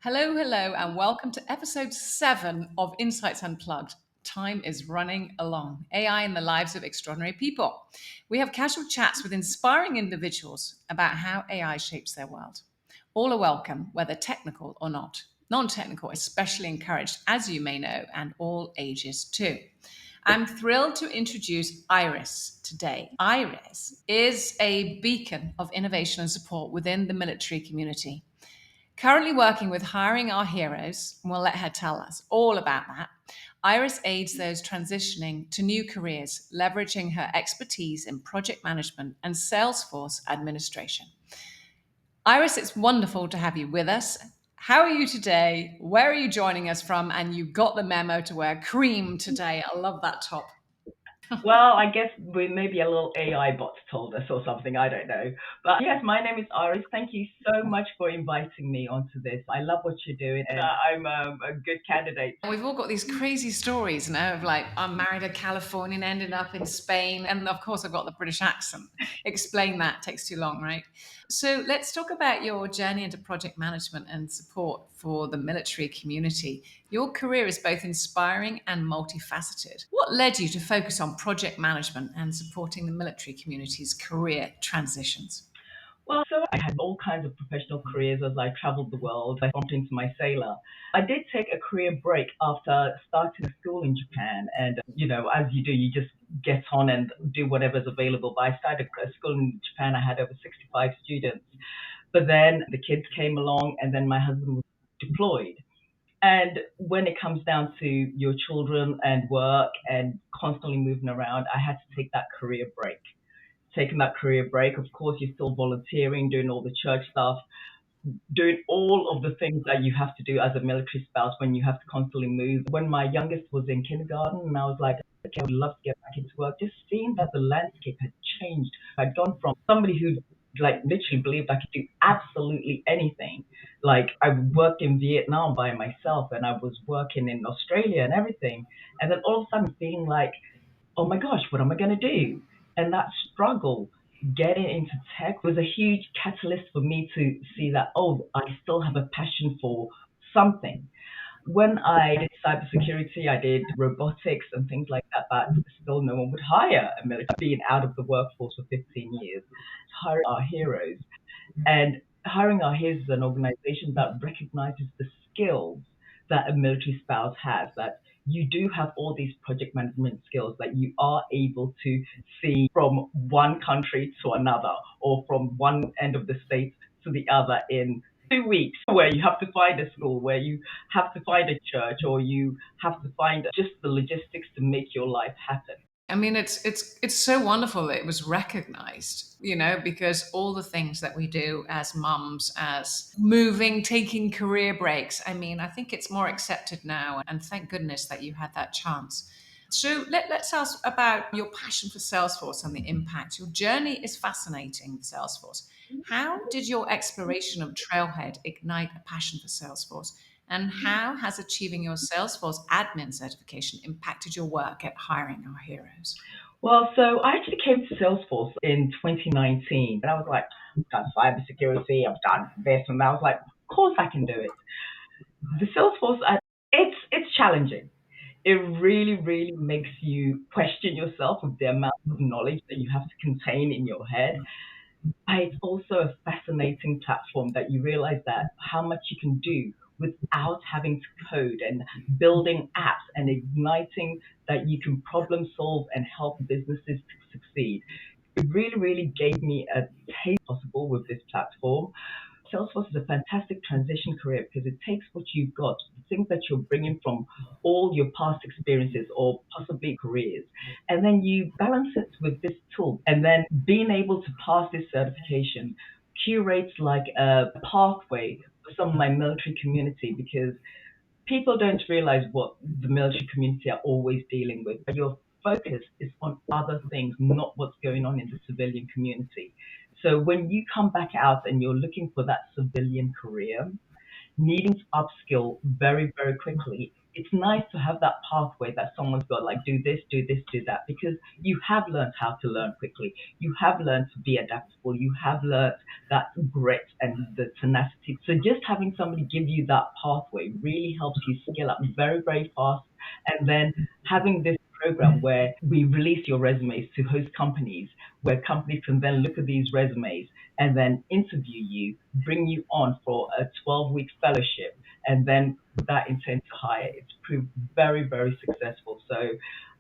Hello, hello, and welcome to episode 7 of Insights Unplugged. Time is running along. AI in the lives of extraordinary people. We have casual chats with inspiring individuals about how AI shapes their world. All are welcome, whether technical or not. Non technical, especially encouraged, as you may know, and all ages too. I'm thrilled to introduce Iris today. Iris is a beacon of innovation and support within the military community. Currently working with Hiring Our Heroes, and we'll let her tell us all about that. Iris aids those transitioning to new careers, leveraging her expertise in project management and Salesforce administration. Iris, it's wonderful to have you with us. How are you today? Where are you joining us from? And you got the memo to wear cream today. I love that top. Well, I guess we maybe a little AI bot told us or something. I don't know. But yes, my name is Iris. Thank you so much for inviting me onto this. I love what you're doing, and I'm a good candidate. We've all got these crazy stories now of like, I'm married a Californian, ended up in Spain, and of course I've got the British accent. Explain that takes too long, right? So let's talk about your journey into project management and support for the military community. Your career is both inspiring and multifaceted. What led you to focus on project management and supporting the military community's career transitions? Well, so I had all kinds of professional careers as I traveled the world. I bumped into my sailor. I did take a career break after starting a school in Japan. And, as you do, you just get on and do whatever's available. But I started a school in Japan. I had over 65 students. But then the kids came along, and then my husband was deployed. And when it comes down to your children and work and constantly moving around, I had to take that career break. Taking that career break, of course, you're still volunteering, doing all the church stuff, doing all of the things that you have to do as a military spouse when you have to constantly move. When my youngest was in kindergarten, and I was like, okay, I would love to get back into work, just seeing that the landscape had changed. I'd gone from somebody who like literally believed I could do absolutely anything. Like I worked in Vietnam by myself and I was working in Australia and everything. And then all of a sudden feeling like, oh my gosh, what am I going to do? And that struggle getting into tech was a huge catalyst for me to see that, oh, I still have a passion for something. When I did cybersecurity, I did robotics and things like that, but still no one would hire a military. Being out of the workforce for 15 years, hire our heroes. And Hiring Our Heroes is an organization that recognizes the skills that a military spouse has, that you do have all these project management skills that you are able to see from one country to another or from one end of the state to the other in 2 weeks, where you have to find a school, where you have to find a church, or you have to find just the logistics to make your life happen. I mean, it's so wonderful that it was recognized, because all the things that we do as mums, as moving, taking career breaks. I mean, I think it's more accepted now, and thank goodness that you had that chance. So let's ask about your passion for Salesforce and the impact. Your journey is fascinating with Salesforce. How did your exploration of Trailhead ignite a passion for Salesforce? And how has achieving your Salesforce admin certification impacted your work at Hiring Our Heroes? Well, so I actually came to Salesforce in 2019, and I was like, I've done cybersecurity, I've done this, and I was like, of course I can do it. The Salesforce, it's challenging. It really, really makes you question yourself with the amount of knowledge that you have to contain in your head. It's also a fascinating platform that you realize that how much you can do without having to code and building apps and igniting that you can problem solve and help businesses to succeed. It really, really gave me a taste possible with this platform. Salesforce is a fantastic transition career because it takes what you've got, the things that you're bringing from all your past experiences or possibly careers, and then you balance it with this tool. And then being able to pass this certification curates like a pathway for some of my military community because people don't realize what the military community are always dealing with. But your focus is on other things, not what's going on in the civilian community. So when you come back out and you're looking for that civilian career, needing to upskill very, very quickly, it's nice to have that pathway that someone's got, like, do this, do that, because you have learned how to learn quickly. You have learned to be adaptable. You have learned that grit and the tenacity. So just having somebody give you that pathway really helps you scale up very, very fast. And then having this program where we release your resumes to host companies, where companies can then look at these resumes and then interview you, bring you on for a 12-week fellowship, and then with that intent to hire, it's proved very, very successful. So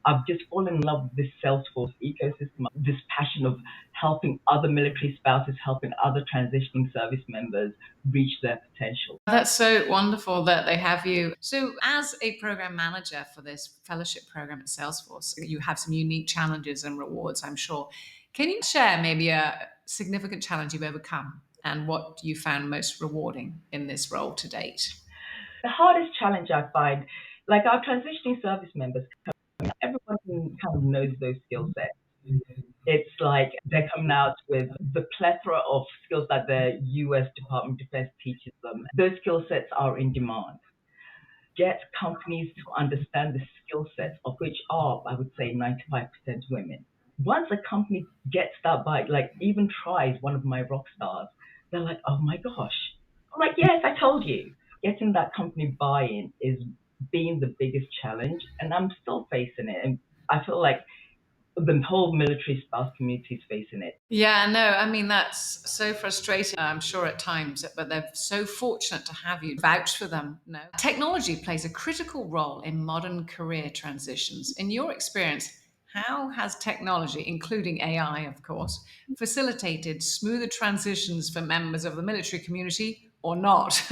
I've just fallen in love with this Salesforce ecosystem, this passion of helping other military spouses, helping other transitioning service members reach their potential. That's so wonderful that they have you. So, as a program manager for this fellowship program at Salesforce, you have some unique challenges and rewards, I'm sure. Can you share maybe a significant challenge you've overcome and what you found most rewarding in this role to date? The hardest challenge I find, like our transitioning service members, everyone kind of knows those skill sets. It's like they're coming out with the plethora of skills that the US Department of Defense teaches them. Those skill sets are in demand. Get companies to understand the skill sets of which are, I would say, 95% women. Once a company gets that bite, like even tries one of my rock stars, they're like, oh my gosh. I'm like, yes, I told you. Getting that company buy-in is being the biggest challenge, and I'm still facing it. And I feel like the whole military spouse community is facing it. Yeah, no, I mean, that's so frustrating, I'm sure at times, but they're so fortunate to have you vouch for them. No. Technology plays a critical role in modern career transitions. In your experience, how has technology, including AI, of course, facilitated smoother transitions for members of the military community or not?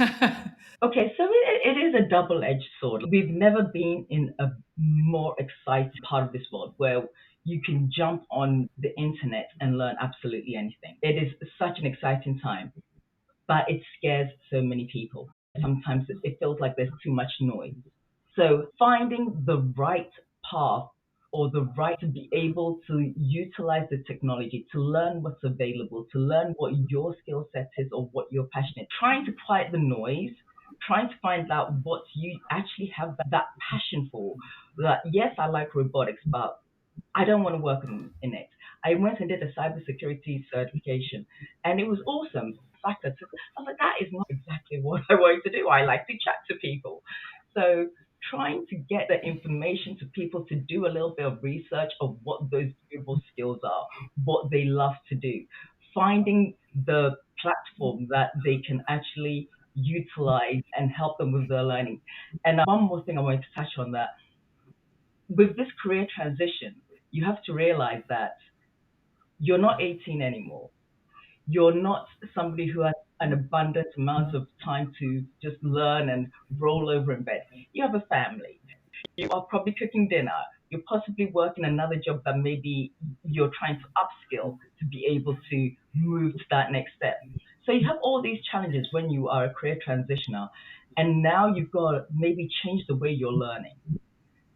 Okay, so it is a double-edged sword. We've never been in a more exciting part of this world where you can jump on the internet and learn absolutely anything. It is such an exciting time, but it scares so many people. Sometimes it feels like there's too much noise. So finding the right path or the right to be able to utilize the technology, to learn what's available, to learn what your skill set is or what you're passionate, trying to quiet the noise, trying to find out what you actually have that passion for. That yes, I like robotics, but I don't want to work in it. I went and did a cybersecurity certification, and it was awesome. In fact, I was like, that is not exactly what I want to do. I like to chat to people. So trying to get the information to people to do a little bit of research of what those valuable skills are, what they love to do, finding the platform that they can actually utilize and help them with their learning. And one more thing I wanted to touch on that with this career transition, you have to realize that you're not 18 anymore. You're not somebody who has an abundant amount of time to just learn and roll over in bed. You have a family. You are probably cooking dinner. You're possibly working another job that maybe you're trying to upskill to be able to move to that next step. So you have all these challenges when you are a career transitioner, and now you've got to maybe change the way you're learning.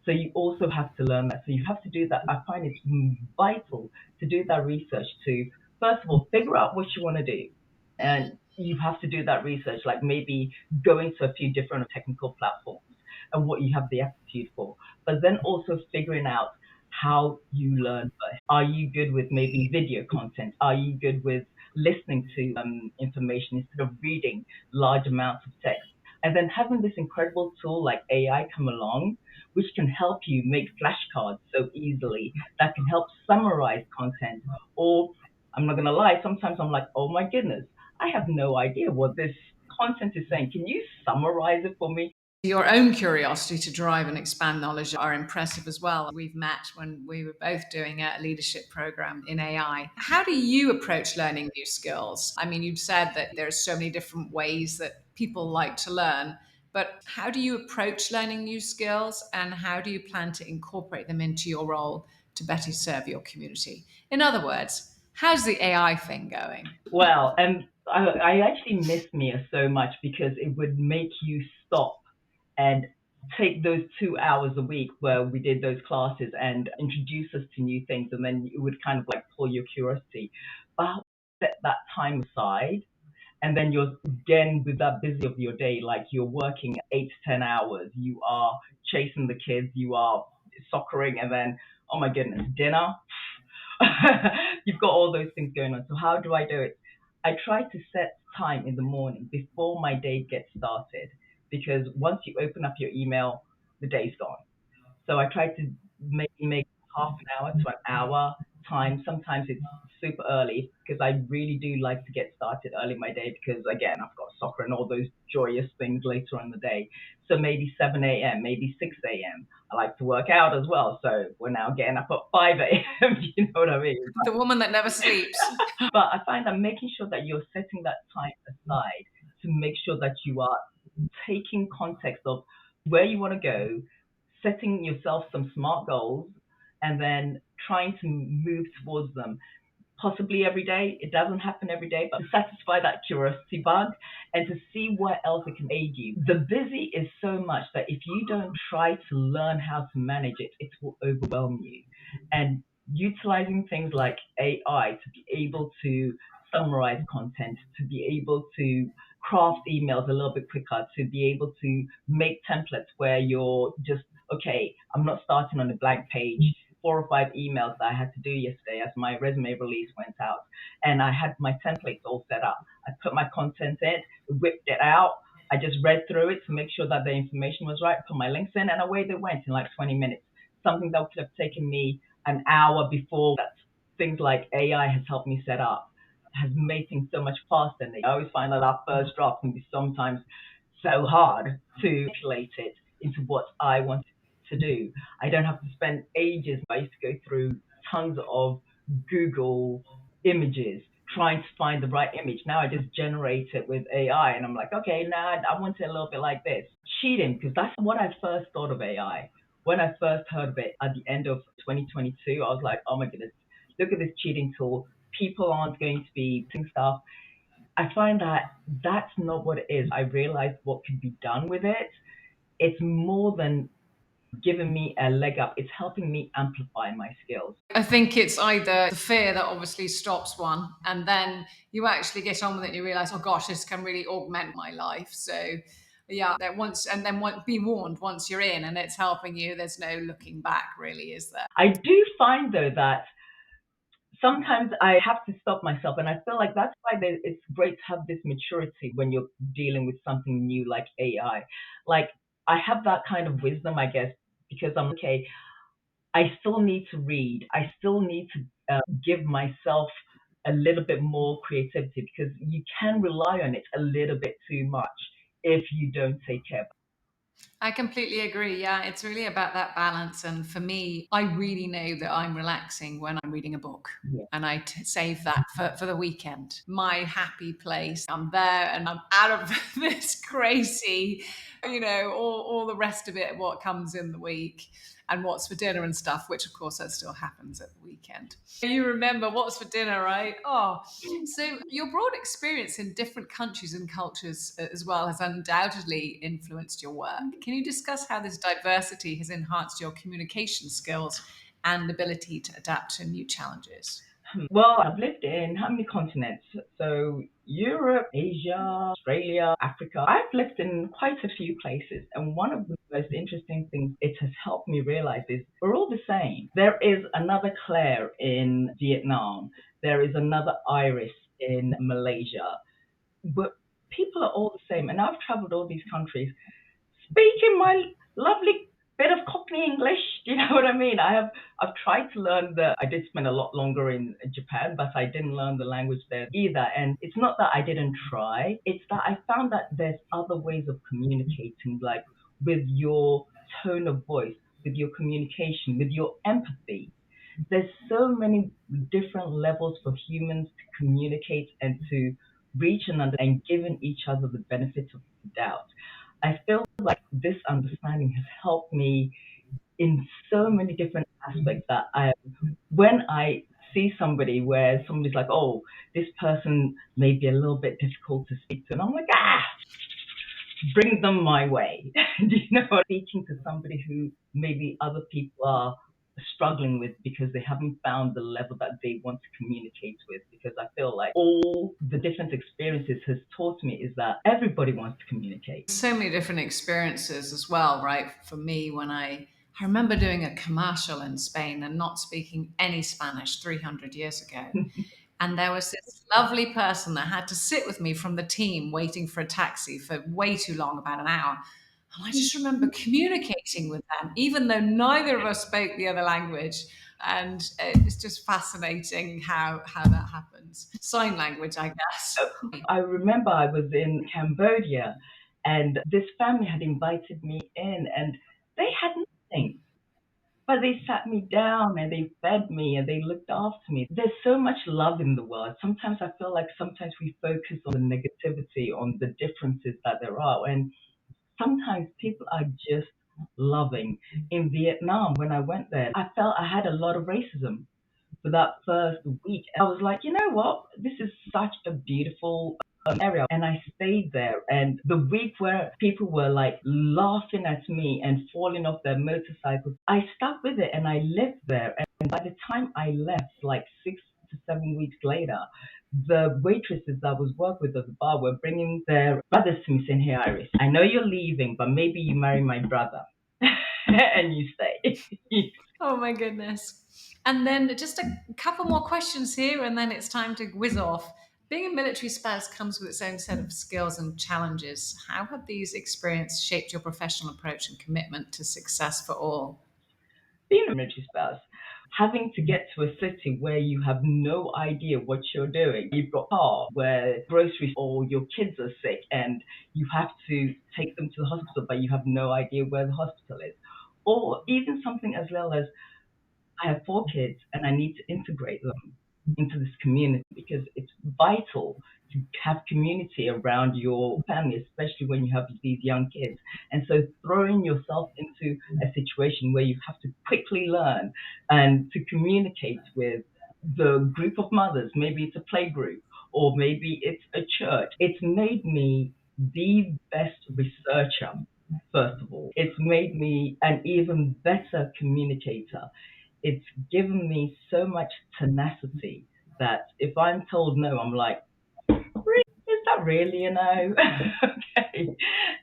So you also have to learn that. So you have to do that. I find it's vital to do that research to, first of all, figure out what you want to do. And you have to do that research, like maybe going to a few different technical platforms and what you have the aptitude for. But then also figuring out how you learn first. Are you good with maybe video content? Are you good with listening to information instead of reading large amounts of text? And then having this incredible tool like AI come along, which can help you make flashcards so easily, that can help summarize content. Or, I'm not going to lie, sometimes I'm like, oh my goodness, I have no idea what this content is saying. Can you summarize it for me? Your own curiosity to drive and expand knowledge are impressive as well. We've met when we were both doing a leadership program in AI. How do you approach learning new skills? I mean, you've said that there's so many different ways that people like to learn, but how do you approach learning new skills and how do you plan to incorporate them into your role to better serve your community? In other words, how's the AI thing going? Well, and I actually miss Mia so much because it would make you stop and take those 2 hours a week where we did those classes and introduce us to new things, and then it would kind of like pull your curiosity. But set that time aside And then you're again with that busy of your day, like you're working 8 to 10 hours, you are chasing the kids, you are soccering, and then, oh my goodness, dinner. You've got all those things going on. So how do I do it? I try to set time in the morning before my day gets started, because once you open up your email, the day's gone. So I try to make half an hour to an hour time. Sometimes it's super early because I really do like to get started early in my day, because again, I've got soccer and all those joyous things later on in the day. So maybe 7 a.m., maybe 6 a.m. I like to work out as well. So we're now getting up at 5 a.m. You know what I mean? The woman that never sleeps. But I find that making sure that you're setting that time aside to make sure that you are taking context of where you want to go, setting yourself some smart goals, and then trying to move towards them. Possibly every day. It doesn't happen every day, but to satisfy that curiosity bug and to see where else it can aid you. The busy is so much that if you don't try to learn how to manage it, it will overwhelm you. And utilizing things like AI to be able to summarize content, to be able to craft emails a little bit quicker, to be able to make templates where you're just, okay, I'm not starting on a blank page. 4 or 5 emails that I had to do yesterday as my resume release went out. And I had my templates all set up. I put my content in, whipped it out. I just read through it to make sure that the information was right, put my links in, and away they went in like 20 minutes. Something that could have taken me an hour before. That things like AI has helped me set up has made things so much faster. And I always find that our first draft can be sometimes so hard to manipulate it into what I want to do. I don't have to spend ages. I used to go through tons of Google images trying to find the right image. Now I just generate it with AI and I'm like, okay, now I want it a little bit like this. Cheating, because that's what I first thought of AI. When I first heard of it at the end of 2022, I was like, oh my goodness, look at this cheating tool. People aren't going to be doing stuff. I find that that's not what it is. I realized what could be done with it. It's more than giving me a leg up. It's helping me amplify my skills. I think it's either the fear that obviously stops one, and then you actually get on with it and you realize, oh gosh, this can really augment my life. So yeah, that once and then be warned once you're in and it's helping you, there's no looking back really, is there? I do find though that sometimes I have to stop myself, and I feel like that's why it's great to have this maturity when you're dealing with something new like AI. Like I have that kind of wisdom, I guess, because I'm okay. I still need to read. I still need to give myself a little bit more creativity, because you can rely on it a little bit too much if you don't take care. I completely agree. Yeah, it's really about that balance. And for me, I really know that I'm relaxing when I'm reading a book. Yeah. And I save that for the weekend. My happy place. I'm there and I'm out of this crazy, all the rest of it, what comes in the week and what's for dinner and stuff, which of course that still happens at the weekend. You remember what's for dinner, right? Oh, so your broad experience in different countries and cultures as well has undoubtedly influenced your work. Can you discuss how this diversity has enhanced your communication skills and ability to adapt to new challenges? Well, I've lived in how many continents? So Europe, Asia, Australia, Africa. I've lived in quite a few places. And one of the most interesting things it has helped me realize is we're all the same. There is another Claire in Vietnam. There is another Iris in Malaysia. But people are all the same. And I've traveled all these countries speaking my lovely bit of Cockney English. You know what I mean? I've tried to learn the. I did spend a lot longer in Japan, but I didn't learn the language there either. And it's not that I didn't try. It's that I found that there's other ways of communicating, like with your tone of voice, with your communication, with your empathy. There's so many different levels for humans to communicate and to reach another and giving each other the benefit of the doubt. I feel like this understanding has helped me in so many different aspects that when I see somebody where somebody's like, oh, this person may be a little bit difficult to speak to, and I'm like, bring them my way. Do you know, speaking to somebody who maybe other people are struggling with because they haven't found the level that they want to communicate with. Because I feel like all the different experiences has taught me is that everybody wants to communicate. So many different experiences as well, right? For me, when I remember doing a commercial in Spain and not speaking any Spanish 300 years ago. And there was this lovely person that had to sit with me from the team waiting for a taxi for way too long, about an hour. And I just remember communicating with them, even though neither of us spoke the other language. And it's just fascinating how that happens. Sign language, I guess. I remember I was in Cambodia and this family had invited me in and they had nothing. But they sat me down and they fed me and they looked after me. There's so much love in the world. Sometimes I feel like sometimes we focus on the negativity, on the differences that there are. And sometimes people are just loving. In Vietnam, when I went there, I felt I had a lot of racism for that first week. I was like, you know what? This is such a beautiful area. And I stayed there. And the week where people were like laughing at me and falling off their motorcycles, I stuck with it and I lived there. And by the time I left, like 6 to 7 weeks later, the waitresses that I was working with at the bar were bringing their brothers to me saying, hey, Iris, I know you're leaving, but maybe you marry my brother and you stay. Oh my goodness. And then just a couple more questions here, and then it's time to whiz off. Being a military spouse comes with its own set of skills and challenges. How have these experiences shaped your professional approach and commitment to success for all? Being a military spouse, having to get to a city where you have no idea what you're doing. You've got a car where groceries or your kids are sick and you have to take them to the hospital, but you have no idea where the hospital is. Or even something as well as I have 4 kids and I need to integrate them into this community because it's vital to have community around your family, especially when you have these young kids. And so throwing yourself into a situation where you have to quickly learn and to communicate with the group of mothers, maybe it's a play group or maybe it's a church. It's made me the best researcher. First of all, it's made me an even better communicator. It's given me so much tenacity that if I'm told no, I'm like, really? Is that really a no? Okay.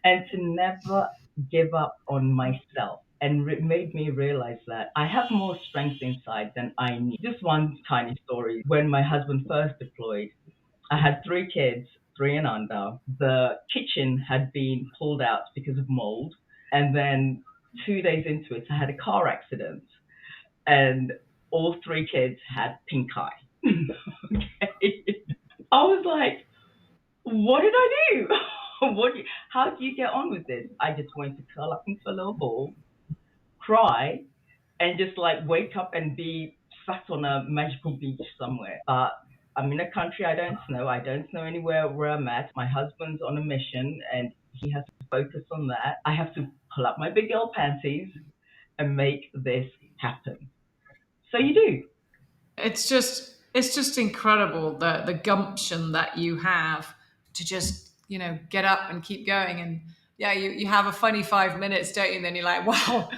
And to never give up on myself. And it made me realize that I have more strength inside than I need. Just one tiny story. When my husband first deployed, I had 3 kids, 3 and under. The kitchen had been pulled out because of mold. And then 2 days into it, I had a car accident and all 3 kids had pink eye. Okay. I was like, what did I do? How do you get on with this? I just went to curl up into a little ball, cry, and just like wake up and be sat on a magical beach somewhere. But I'm in a country I don't know. I don't know anywhere where I'm at. My husband's on a mission and he has to focus on that. I have to pull up my big girl panties and make this happen. So you do. It's just incredible the gumption that you have to just get up and keep going. And yeah, you have a funny 5 minutes, don't you? And then you're like, well,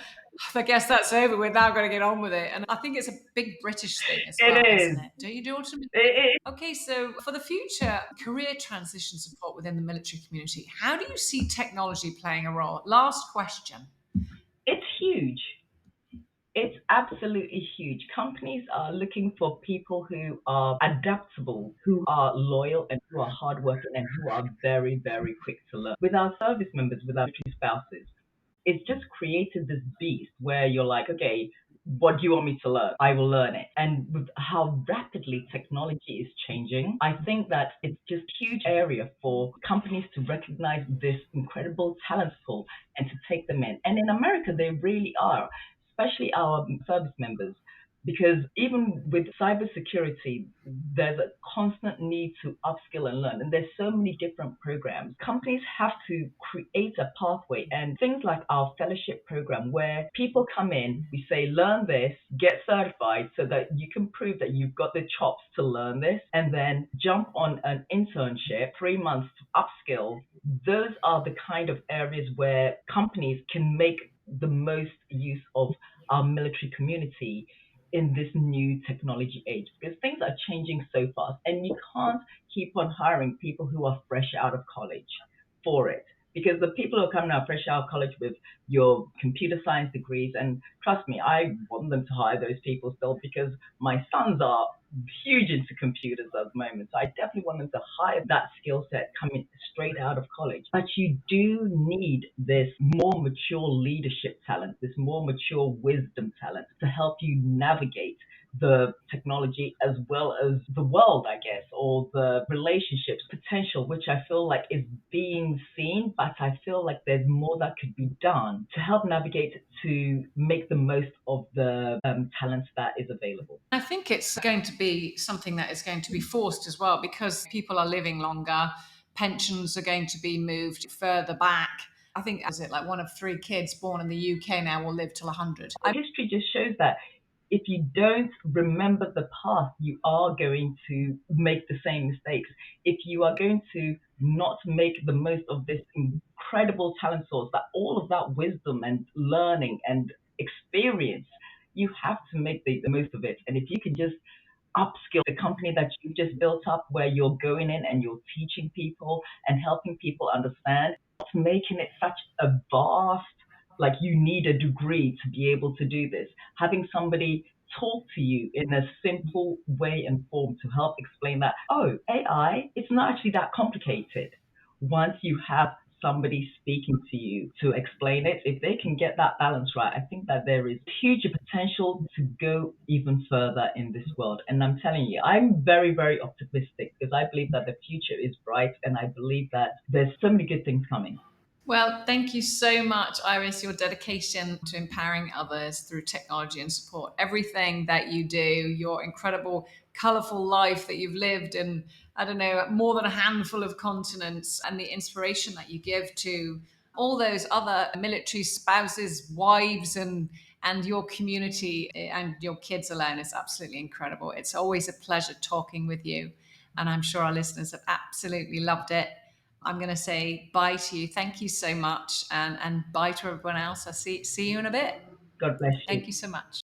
I guess that's over. We're now going to get on with it. And I think it's a big British thing as It well, isn't is. it? Don't you do it? It, Okay, so for the future career transition support within the military community, how do you see technology playing a role? Last question. it's huge. It's absolutely huge. Companies are looking for people who are adaptable, who are loyal, and who are hardworking, and who are very, very quick to learn. With our service members, with our military spouses, it's just created this beast where you're like, okay, what do you want me to learn? I will learn it. And with how rapidly technology is changing, I think that it's just a huge area for companies to recognize this incredible talent pool and to take them in. And in America, they really are, especially our service members. Because even with cybersecurity, there's a constant need to upskill and learn. And there's so many different programs. Companies have to create a pathway and things like our fellowship program where people come in, we say, learn this, get certified so that you can prove that you've got the chops to learn this and then jump on an internship, 3 months to upskill. Those are the kind of areas where companies can make the most use of our military community in this new technology age, because things are changing so fast and you can't keep on hiring people who are fresh out of college for it. Because the people who are coming out fresh out of college with your computer science degrees, and trust me, I want them to hire those people still because my sons are huge into computers at the moment. So I definitely want them to hire that skill set coming straight out of college. But you do need this more mature leadership talent, this more mature wisdom talent to help you navigate the technology as well as the world, I guess, or the relationships potential, which I feel like is being seen, but I feel like there's more that could be done to help navigate to make the most of the talents that is available. I think it's going to be something that is going to be forced as well because people are living longer, pensions are going to be moved further back. I think, is it like one of three kids born in the UK now will live till 100? History just shows that if you don't remember the past, you are going to make the same mistakes. If you are going to not make the most of this incredible talent source, that all of that wisdom and learning and experience, you have to make the most of it. And if you can just upskill the company that you just built up where you're going in and you're teaching people and helping people understand, making it such a vast, like you need a degree to be able to do this. Having somebody talk to you in a simple way and form to help explain that, oh, AI, it's not actually that complicated. Once you have somebody speaking to you to explain it, if they can get that balance right, I think that there is huge potential to go even further in this world. And I'm telling you, I'm very, very optimistic because I believe that the future is bright and I believe that there's so many good things coming. Well, thank you so much, Iris. Your dedication to empowering others through technology and support, everything that you do, your incredible, colorful life that you've lived in, I don't know, more than a handful of continents, and the inspiration that you give to all those other military spouses, wives, and your community and your kids alone is absolutely incredible. It's always a pleasure talking with you, and I'm sure our listeners have absolutely loved it. I'm going to say bye to you. Thank you so much. And bye to everyone else. I'll see you in a bit. God bless Thank you. you so much.